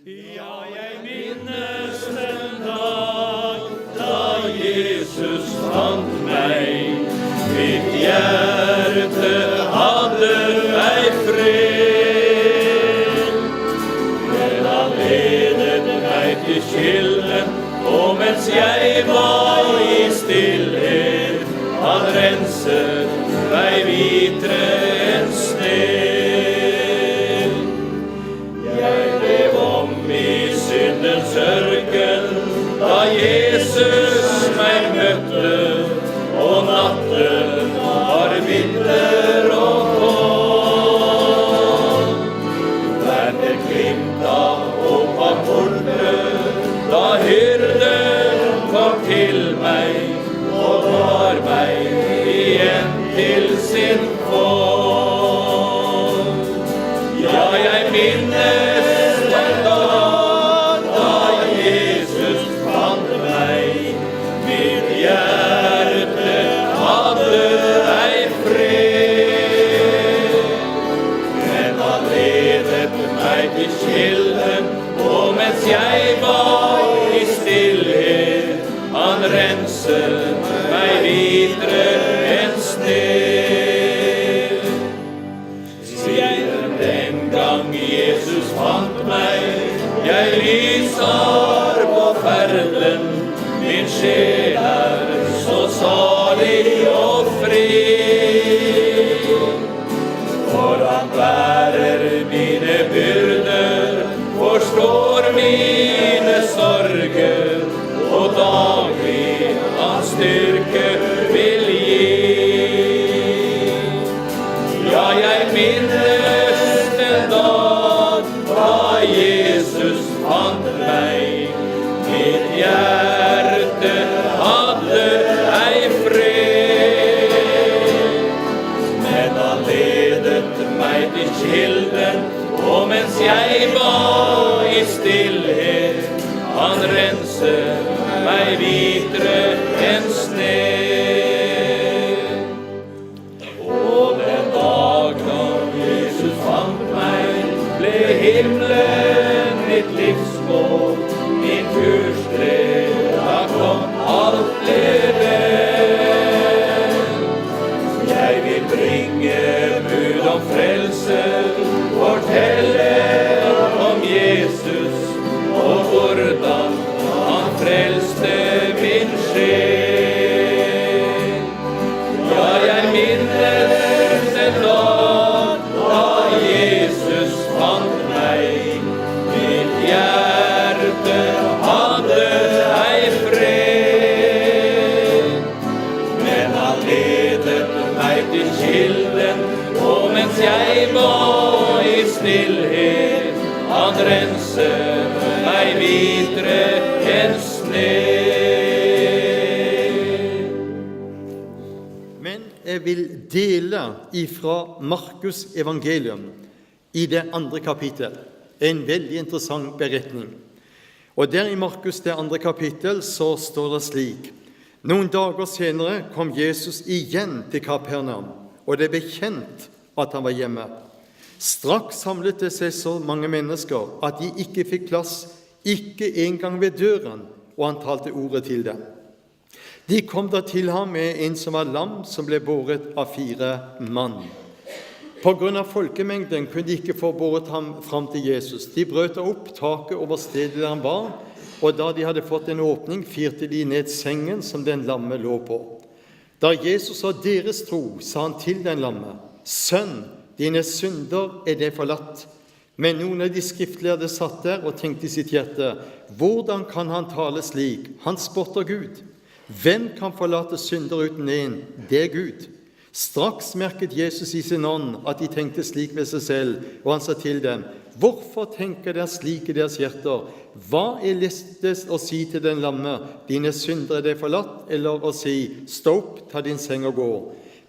Ja, jeg minnes den dag da Jesus fant meg. Mitt hjerte hadde ei fred. Men han ledet meg til kilden, og mens jeg var i stillhet, han renset meg hvitere enn sne. Ørken, da Jesus meg møtte, og natten var bitter og kold. Men det glimta opp av porten, da hyrden kom til meg, og bar meg igjen til sin fold. Ja, jeg minnes den dag og mens jeg var i stillhet, han renset meg hvitere enn sne. Siden den gang Jesus fant meg, jeg lyser på ferden, min sjel så salig og fri. For han bærer mine byrder, forstår mine sorger, og daglig hans styrke vil gi. Ja, jeg minnes den dag da Jesus fant meg. Mitt hjerte hadde ei fred, men han ledet meg til kilden, og mens jeg var i stillhet, han renset meg hvitere enn sne. Og den dag da Jesus fant meg, ble himmelen mitt livsmål, min kurssted, da kom alt ble vel. Jeg vil bringe bud om frelse, fortelle om Jesus, og hvordan han frelste min sjel. Ja, jeg minnes den dag da Jesus fant meg. Mitt hjerte hadde ei fred, men han ledet meg til kilden, og mens jeg var i stillhet, han renset meg hvitere enn sne. Men jeg vil dele ifra Markus evangelium i det 2. kapittel, en veldig interessant beretning. Og der i Markus det 2. kapittel så står det slik: Noen dager senere kom Jesus igjen til Kapernaum, og det ble kjent at han var hjemme. Straks samlet det seg så mange mennesker at de ikke fikk plass, ikke engang ved døren, og han talte ordet til dem. De kom da til ham med en som var lam, som ble båret av 4 mann. På grunn av folkemengden kunne de ikke få båret ham fram til Jesus. De brøt opp taket over stedet der han var, og da de hadde fått en åpning, firte de ned sengen som den lamme lå på. Da Jesus så deres tro, sa han til den lamme: Sønn, dine synder er det forlatt. Men noen av de skriftlærde satt der og tenkte i sitt hjerte: Hvordan kan han tale slik? Han spotter Gud. Hvem kan forlate synder uten en? Det er Gud. Straks merket Jesus i sin ånd at de tenkte slik ved seg selv, og han sa til dem: Hvorfor tenker dere slik i deres hjerter? Hva er lettest å si til den lamme: Dine synder er det forlatt, eller å si: Stå opp, ta din seng og gå?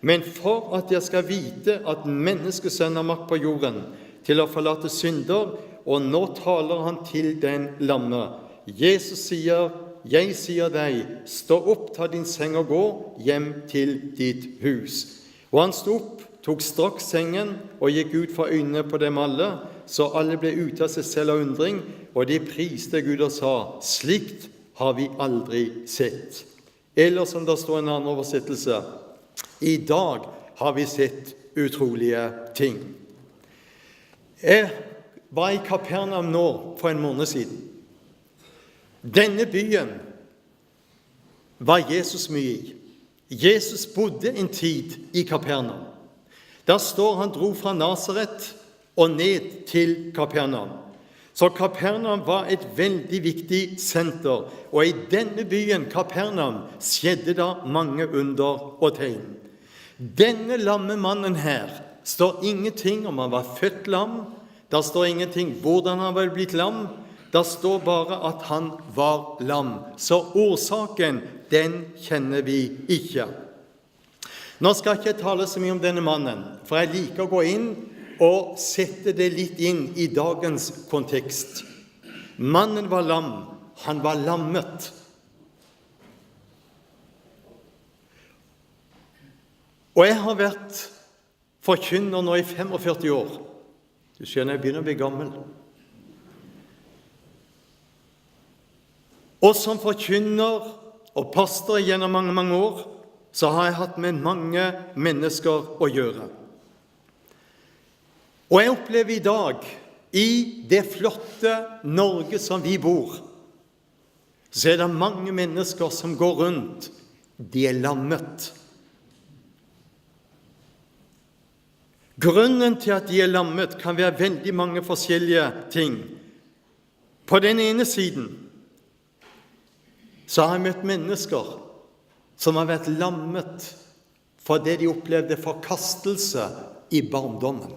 Men for at dere skal vite at menneskesønnen har makt på jorden til å forlate synder, og nå taler han til den lamme. Jesus sier: Jeg sier deg, stå opp, ta din seng og gå hjem til ditt hus. Og han sto opp, tok straks sengen og gikk ut for øynene på dem alle. så alle ble ute av seg selv av undring, og de priste Gud og sa, slikt har vi aldri sett. Eller som det står i en annen oversettelse, i dag har vi sett utrolige ting. Jeg var i Kapernaum nå for en måned siden. Denne byen var Jesus mye i. Jesus bodde en tid i Kapernaum. Der står han dro fra Nasaret og ned til Kapernaum. Så Kapernaum var et veldig viktig senter, og i denne byen, Kapernaum, skjedde det mange under og tegn. Denne lamme mannen her står ingenting om han var født lam, der står ingenting hvordan han var blitt lam, der står bare at han var lam. Så årsaken, den kjenner vi ikke. Nå skal jeg ikke tale så mye om denne mannen, for jeg liker å gå inn og sette det litt inn i dagens kontekst. Mannen var lam, han var lammet. Og jeg har vært forkynner nå i 45 år. Du skjønner, jeg begynner å bli gammel. Og som forkynner og pastor gjennom mange, mange år, så har jeg hatt med mange mennesker å gjøre. Og jeg opplever i dag, i det flotte Norge som vi bor, så er det mange mennesker som går rundt. De er lammet. Grunnen til at de er lammet kan være veldig mange forskjellige ting. På den ene siden så har jeg møtt mennesker som har vært lammet fordi de opplevde forkastelse i barndommen.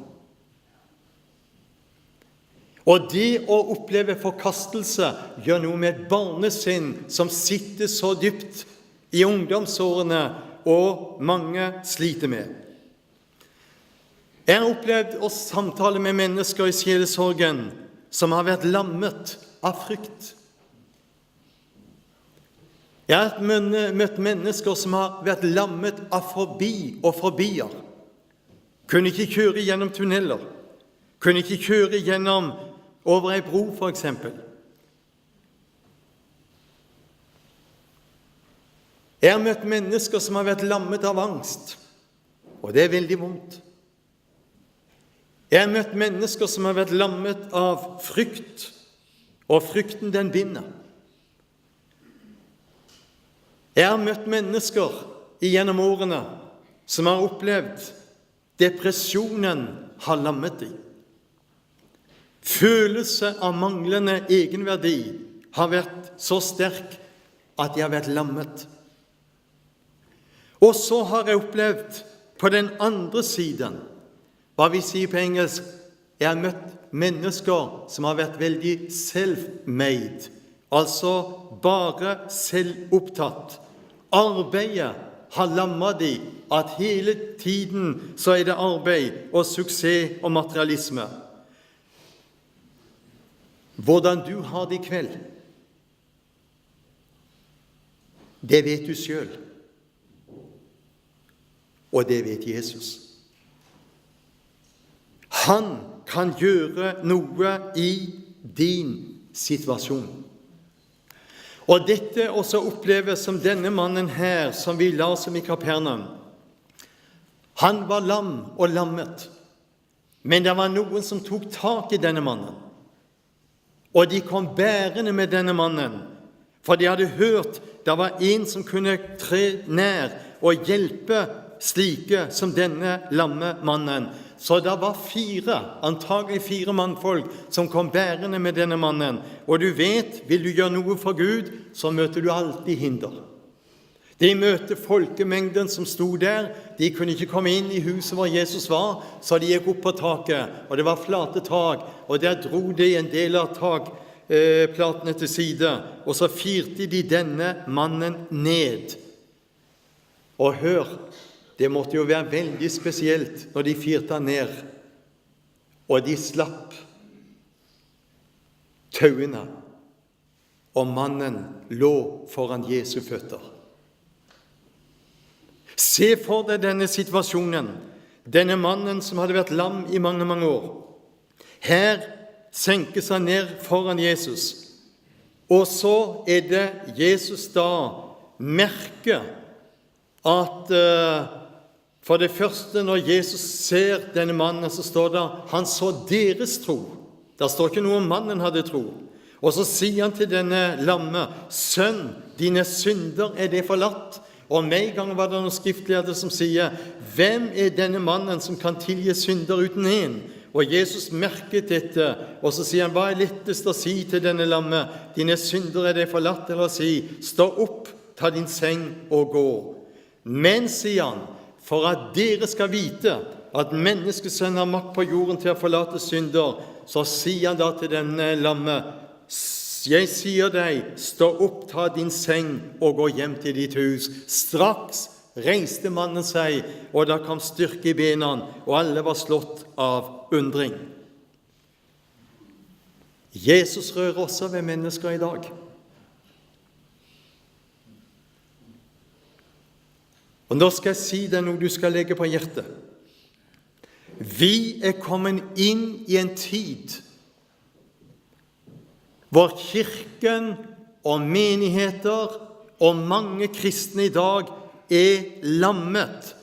Og det å oppleve forkastelse gjør noe med et barnesinn som sitter så dypt i ungdomsårene, og mange sliter med. Jeg har opplevd å samtale med mennesker i sjelesorgen som har vært lammet av frykt. Jeg har møtt mennesker som har vært lammet av forbi og forbier. Kunne ikke kjøre gjennom tunneler. Kunne ikke kjøre gjennom over ei bro, for eksempel. Jeg har møtt mennesker som har vært lammet av angst, og det er veldig vondt. Jeg har møtt mennesker som har vært lammet av frykt, og frykten den binder. Jeg har møtt mennesker gjennom årene som har opplevd depresjonen har lammet dem. Følelse av manglende egenverdi har vært så sterk at de har vært lammet. Og så har jeg opplevd på den andre siden, hva vi sier på engelsk, jeg har møtt mennesker som har vært veldig self-made, altså bare selvopptatt. Arbeidet har lammet de, at hele tiden så er det arbeid og suksess og materialisme. Hvordan du har det i kveld, det vet du selv. Og det vet Jesus. Han kan gjøre noe i din situasjon. Og dette også oppleves som denne mannen her, som vi leser om i Kapernaum. Han var lam og lammet, men det var noen som tok tak i denne mannen. Og de kom bærende med denne mannen, for de hadde hørt det var en som kunne tre nær og hjelpe slike som denne lamme mannen. Så det var antagelig 4 mannfolk som kom bærende med denne mannen. Og du vet, vil du gjøre noe for Gud, så møter du alltid hinder. De møtte folkemengden som sto der. De kunne ikke komme inn i huset hvor Jesus var, så de gikk opp på taket, og det var flate tak, og der dro de en del av takplatene til side, og så firte de denne mannen ned. Og hør, det måtte jo være veldig spesielt når de firte han ned, og de slapp tauene, og mannen lå foran Jesu føtter. Se for deg denne situasjonen, denne mannen som hadde vært lam i mange, mange år. Her senkes han ned foran Jesus, og så det Jesus da merker at for det første, når Jesus ser denne mannen, så står det han så deres tro. Der står ikke noe om mannen hadde tro. Og så sier han til denne lamme, sønn, dine synder det forlatt. Og med en gang var det noen skriftlærde som sier, hvem denne mannen som kan tilgi synder uten en? Og Jesus merket dette, og så sier han, hva lettest å si til denne lamme? Dine synder det forlatt, eller å si, stå opp, ta din seng og gå. Men, sier han, for at dere skal vite at menneskesønnen har makt på jorden til å forlate synder, så sier han da til denne lamme, jeg sier deg, stå opp, ta din seng og gå hjem til ditt hus. Straks reiste mannen seg, og da kom styrke i benene, og alle var slått av undring. Jesus rører også ved mennesker i dag. Og nå skal jeg si deg noe du skal legge på hjertet. Vi kommet inn i en tid hvor kirken og menigheter og mange kristne i dag lammet.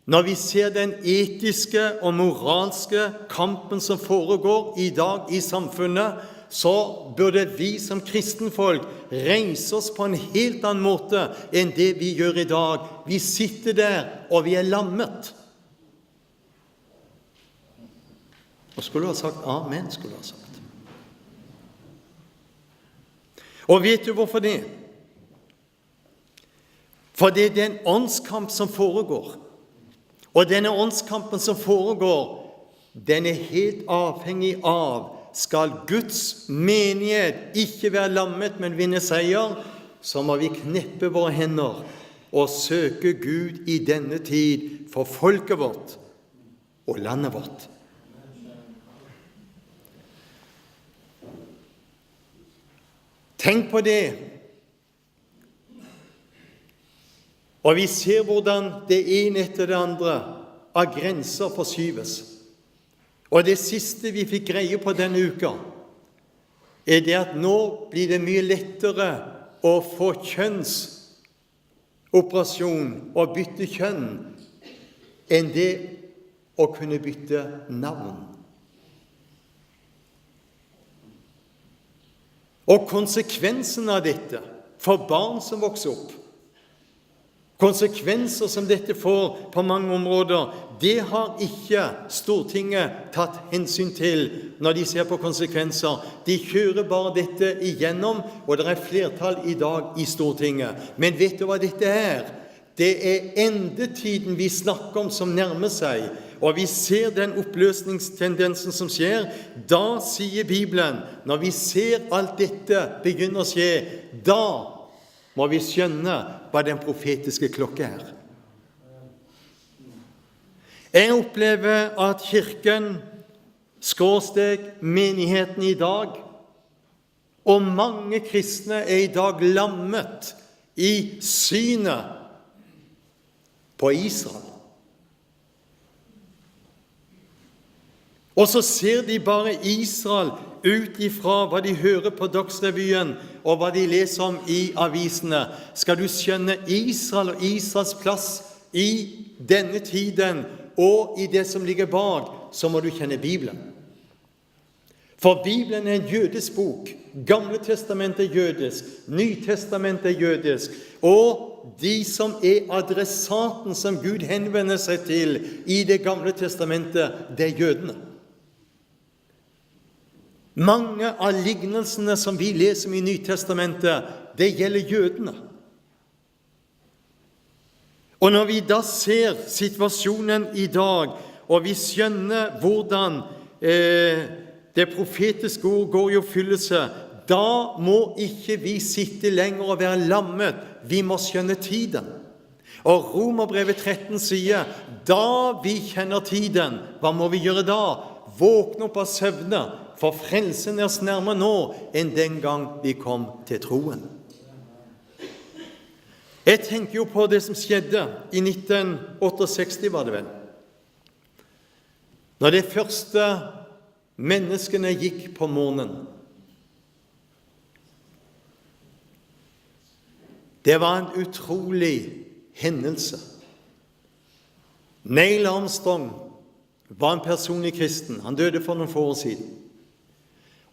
Når vi ser den etiske og moralske kampen som foregår i dag i samfunnet, så burde vi som kristenfolk reise oss på en helt annen måte enn det vi gjør i dag. Vi sitter der, og vi lammet. Og skulle du ha sagt amen, skulle du ha sagt. Og vet du hvorfor det? For det en åndskamp som foregår. Og denne åndskampen som foregår, den helt avhengig av skal Guds menighet ikke være lammet, men vinne seier, så må vi kneppe våre hender og søke Gud i denne tid for folket vårt og landet vårt. Tenk på det. Og vi ser hvordan det ene etter det andre av grenser forskyves. Og det siste vi fikk greie på denne uka, det at nå blir det mye lettere å få kjønnsoperasjon og bytte kjønn enn det å kunne bytte navn. Og konsekvensen av dette for barn som vokser opp, konsekvenser som dette får på mange områder, det har ikke Stortinget tatt hensyn til når de ser på konsekvenser. De kjører bare dette igjennom, og det flertall i dag i Stortinget. Men vet du hva dette er? Det endetiden vi snakker om som nærmer seg, og vi ser den oppløsningstendensen som skjer. Da sier Bibelen, når vi ser alt dette begynner å skje, da må vi skjønne hva den profetiske klokke er. Jeg opplever at kirken, menigheten i dag, og mange kristne i dag lammet i synet på Israel. Og så ser de bare Israel ut ifra hva de hører på Dagsrevyen og hva de leser om i avisene. Skal du skjønne Israel og Israels plass i denne tiden og i det som ligger bak, så må du kjenne Bibelen. For Bibelen en jødisk bok. Gamle testamentet jødisk, Nytestamentet jødisk, og de som adressaten som Gud henvender seg til i det gamle testamentet, det jødene. Mange av lignelsene som vi leser om i Nytestamentet, det gjelder jødene. Og når vi da ser situasjonen i dag, og vi skjønner hvordan det profetiske ord går i oppfyllelse, da må ikke vi sitte lenger og være lammet. Vi må skjønne tiden. Og Romerbrevet 13 sier, da vi kjenner tiden, hva må vi gjøre da? Våkne opp av søvne, for frelsen oss nærmere nå enn den gang vi kom til troen. Jeg tenker jo på det som skjedde i 1968, var det vel. Når det første menneskene gikk på månen. Det var en utrolig hendelse. Neil Armstrong var en personlig kristen. Han døde for noen få år siden.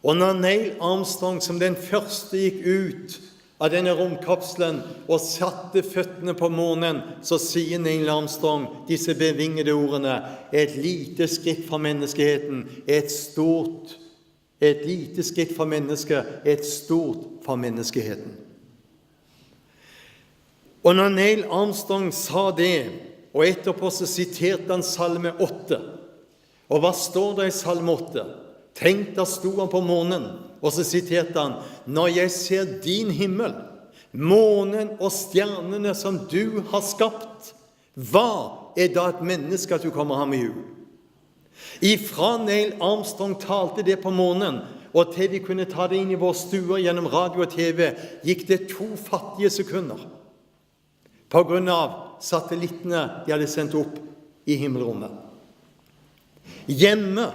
Og når Neil Armstrong som den første gikk ut av denne romkapselen og satte føttene på månen, så sier Neil Armstrong disse bevingede ordene: et lite skritt for menneskeheten, et lite skritt for mennesket, et stort for menneskeheten. Og når Neil Armstrong sa det, og etterpå så siterte han Salme 8. Og hva står det i Salme 8? Tenk, da sto han på månen, og så siterte han: når jeg ser din himmel, månen og stjernene som du har skapt, hva er da et menneske at du kommer ham i hu? Ifra Neil Armstrong talte det på månen, og til vi kunne ta det inn i vår stuer gjennom radio og TV, gikk det 2 fattige sekunder. På grunn av satellittene de hadde sendt opp i himmelrommet. Hjemme,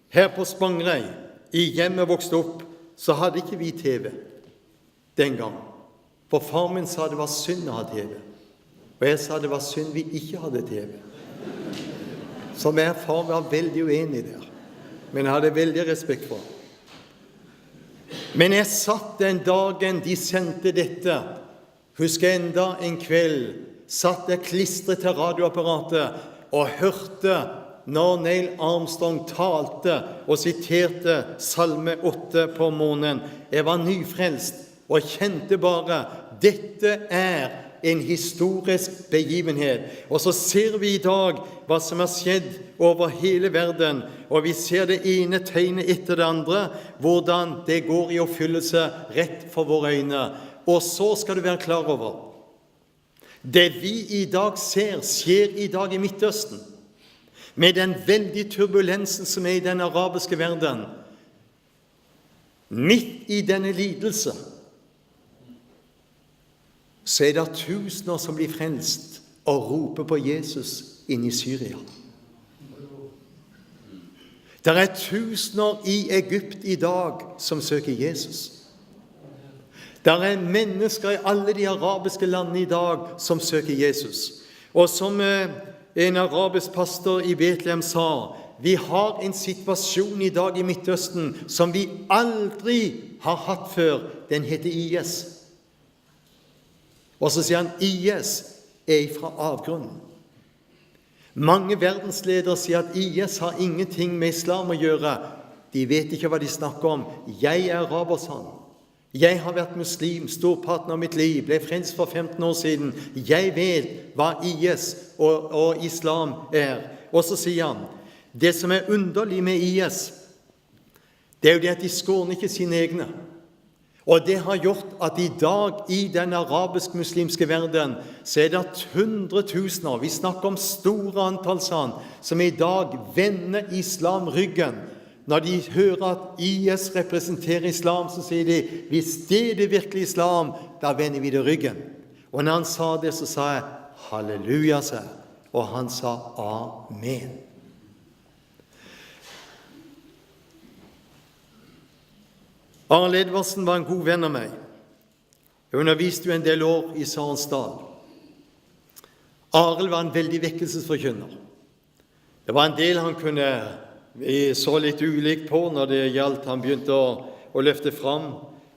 her på Spangereid, i hjemmet vokste opp, så hadde ikke vi TV den gang. For far min sa det var synd å ha TV. Og jeg sa det var synd vi ikke hadde TV. Så min far var veldig uenig der. Men jeg hadde veldig respekt for. Men jeg satt den dagen de sendte dette, husker enda en kveld, satt jeg klistret til radioapparatet og hørte når Neil Armstrong talte og siterte Salme 8 på månen. Jeg var nyfrelst og kjente bare, dette er en historisk begivenhet. Og så ser vi i dag hva som har skjedd over hele verden, og vi ser det ene tegnet etter det andre, hvordan det går i oppfyllelse rett for våre øyne. Og så skal du være klar over, det vi i dag ser, skjer i dag i Midtøsten, med den veldige turbulensen som er i den arabiske verden. Midt i denne lidelse, så er det tusener som blir frelst og roper på Jesus inn i Syria. Det er tusener i Egypt i dag som søker Jesus. Det er mennesker i alle de arabiske landene i dag som søker Jesus. Og som en arabisk pastor i Betlehem sa, vi har en situasjon i dag i Midtøsten som vi aldri har hatt før. Den heter IS. Og så sier han, IS er fra avgrunnen. Mange verdensledere sier at IS har ingenting med islam å gjøre. De vet ikke hva de snakker om. Jeg er araber, sa han. Jeg har vært muslim, storparten av mitt liv, ble frelst for 15 år siden. Jeg vet hva IS og islam er. Og så sier han, det som er underlig med IS, det er jo det at de skåner ikke sine egne. Og det har gjort at i dag i den arabisk-muslimske verden, så er det 100 000, vi snakker om store antall, som i dag vender islam ryggen. Når de hører at IS representerer islam, så sier de, hvis det er virkelig islam, da vender vi det ryggen. Og når han sa det, så sa jeg, halleluja, sa jeg. Og han sa, amen. Arl Edvardsen var en god venn av meg. Jeg underviste jo en del år i Sarensdal. Arild var en veldig vekkelsesforkynner. Det var en del han kunne... Vi så litt ulikt på når det gjaldt. Han begynte å løfte fram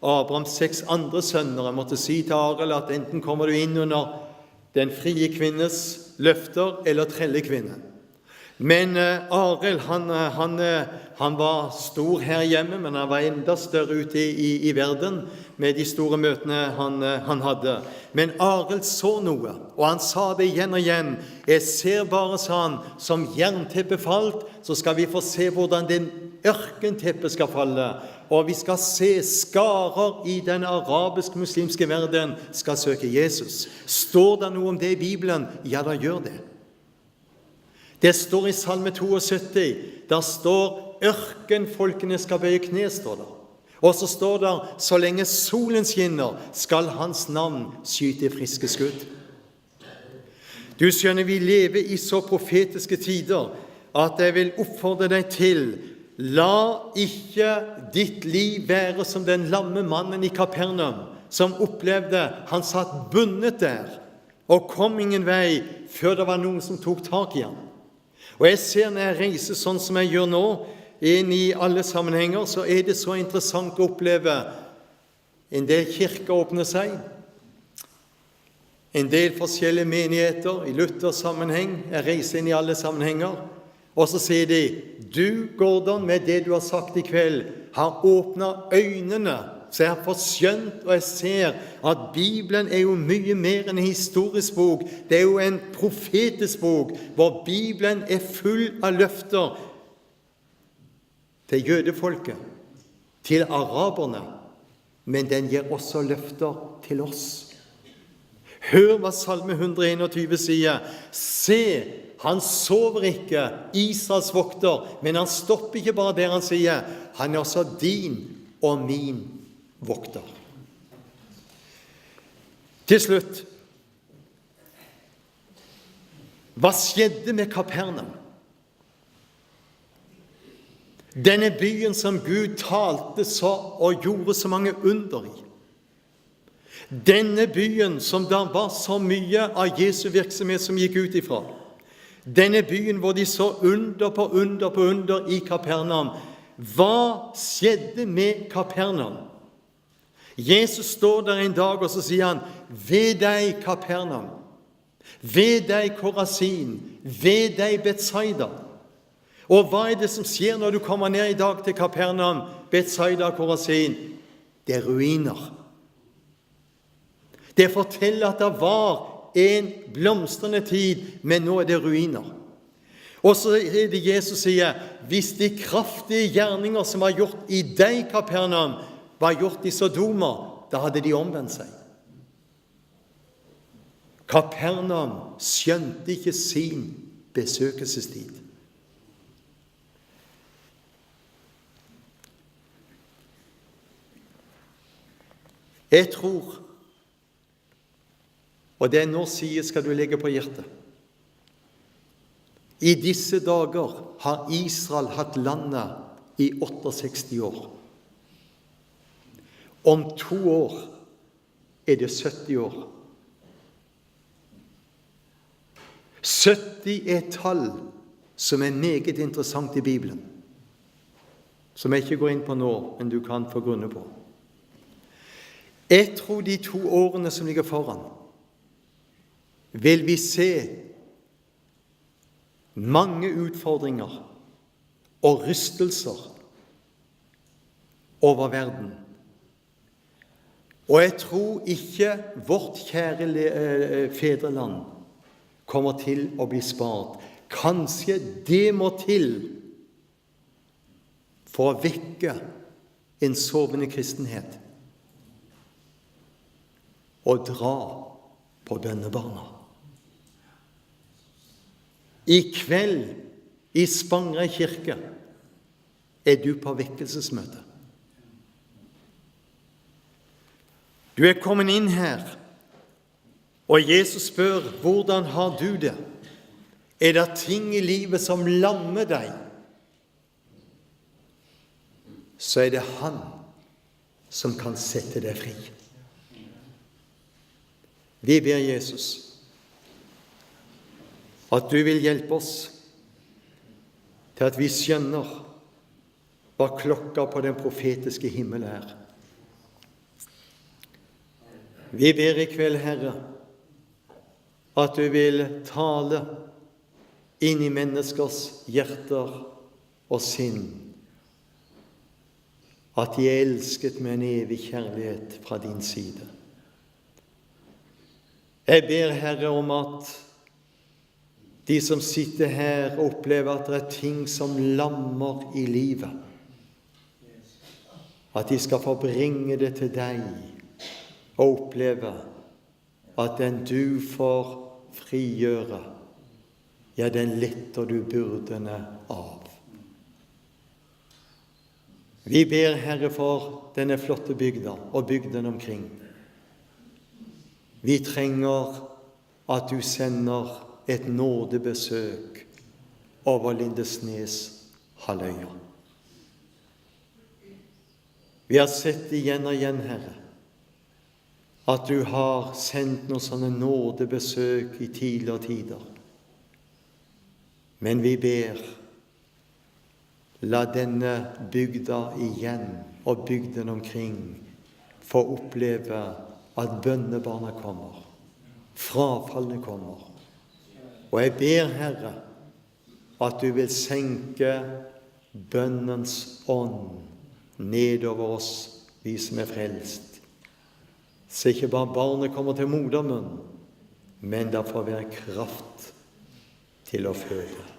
Abrahams 6 andre sønner. Jeg måtte si til Arild at enten kommer du inn under den frie kvinnes løfter eller trellekvinnen. Men Arild, han var stor her hjemme, men han var enda større ute i verden med de store møtene han hadde. Men Arild så noe, og han sa det igjen og igjen. Jeg ser bare, sa han, som jernteppet falt, så skal vi få se hvordan den ørkenteppet skal falle. Og vi skal se skarer i den arabisk-muslimske verden skal søke Jesus. Står det noe om det i Bibelen? Ja, da gjør det. Det står i Salme 72, der står ørkenfolkene skal bøye kne, står der. Og så står det, så lenge solen skinner, skal hans navn skyte friske skudd. Du skjønner, vi lever i så profetiske tider, at jeg vil oppfordre deg til la ikke ditt liv være som den lamme mannen i Kapernaum, som opplevde han satt bundet der, og kom ingen vei før det var noen som tok tak i ham. Og jeg ser når jeg reiser sånn som jeg gjør nå, inn i alle sammenhenger, så er det så interessant å oppleve en del kirker åpne seg, en del forskjellige menigheter i Luther-sammenheng. Jeg reiser inn i alle sammenhenger, og så sier de, du, Gordon, med det du har sagt i kveld, har åpnet øynene, så jeg har fått skjønt, og jeg ser at Bibelen er jo mye mer enn en historisk bok. Det er jo en profetisk bok, hvor Bibelen er full av løfter til jødefolket, til araberne, men den gir også løfter til oss. Hør hva Salme 121 sier. Se, han sover ikke, Israels vokter, men han stopper ikke bare der han sier, han er også din og min vokter. Til slutt, hva skjedde med Kapernaum? Denne byen som Gud talte så og gjorde så mange under i. Denne byen som der var så mye av Jesu virksomhet som gikk ut ifra. Denne byen hvor de så under på under på under i Kapernaum. Hva skjedde med Kapernaum? Jesus står der en dag og så sier han, ved deg Kapernaum, ved deg Korasin, ved deg Betsaida. Og hva er det som skjer når du kommer ned i dag til Kapernaum, Betsaida, Korasin? Det er ruiner. Det forteller at det var en blomstrende tid, men nå er det ruiner. Og så er det Jesus sier, hvis de kraftige gjerninger som var gjort i deg, Kapernaum, var gjort i Sodoma, da hadde de omvendt seg. Kapernaum skjønte ikke sin besøkelsestid. Jeg tror, og det nå sier skal du legge på hjertet, i disse dager har Israel hatt landet i 68 år. Om 2 år er det 70 år. 70 er et tall som er meget interessant i Bibelen, som jeg ikke går inn på nå, men du kan få grunne på. Jeg tror de 2 årene som ligger foran, vil vi se mange utfordringer og rystelser over verden. Og jeg tror ikke vårt kjære fedreland kommer til å bli spart. Kanskje det må til for å vekke en sovende kristenhet og dra på bønnebarna. I kveld i Spangre kirke er du på vekkelsesmøte. Du er kommet inn her, og Jesus spør, hvordan har du det? Er det ting i livet som lammer deg? Så er det han som kan sette deg fri. Vi ber Jesus at du vil hjelpe oss til at vi skjønner hva klokka på den profetiske himmel er. Vi ber i kveld, Herre, at du vil tale inn i menneskers hjerter og sinn, at de er elsket med en evig kjærlighet fra din side. Jeg ber, Herre, om at de som sitter her opplever at det er ting som lammer i livet, at de skal få bringe det til deg og oppleve at den du får frigjøre, ja, den letter du byrdene av. Vi ber, Herre, for denne flotte bygda og bygden omkring. Vi trenger at du sender et nådebesøk over Lindesnes halvøya. Vi har sett igjen og igjen, Herre, at du har sendt noen sånne nådebesøk i tidligere tider. Men vi ber, la denne bygda igjen og bygden omkring få oppleve at bønnebarna kommer, frafallene kommer. Og jeg ber, Herre, at du vil senke bønnens ånd nedover oss, vi som er frelst. Så ikke bare barnet kommer til modermunn, men det får være kraft til å føde.